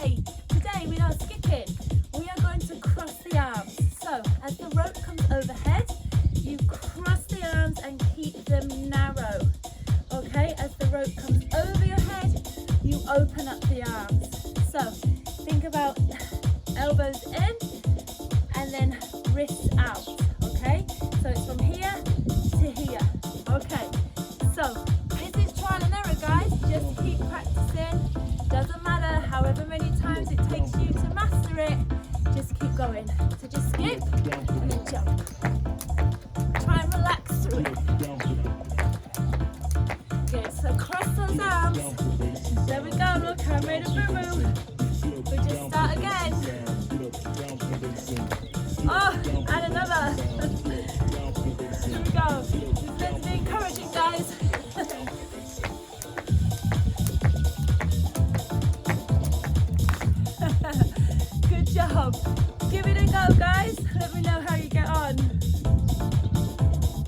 Okay, today we are skipping. We are going to cross the arms. So as the rope comes overhead, you cross the arms and keep them narrow. Okay, as the rope comes over your head, you open up the arms. So think about elbows in and then wrists out. Okay, so it's from here to here. Okay,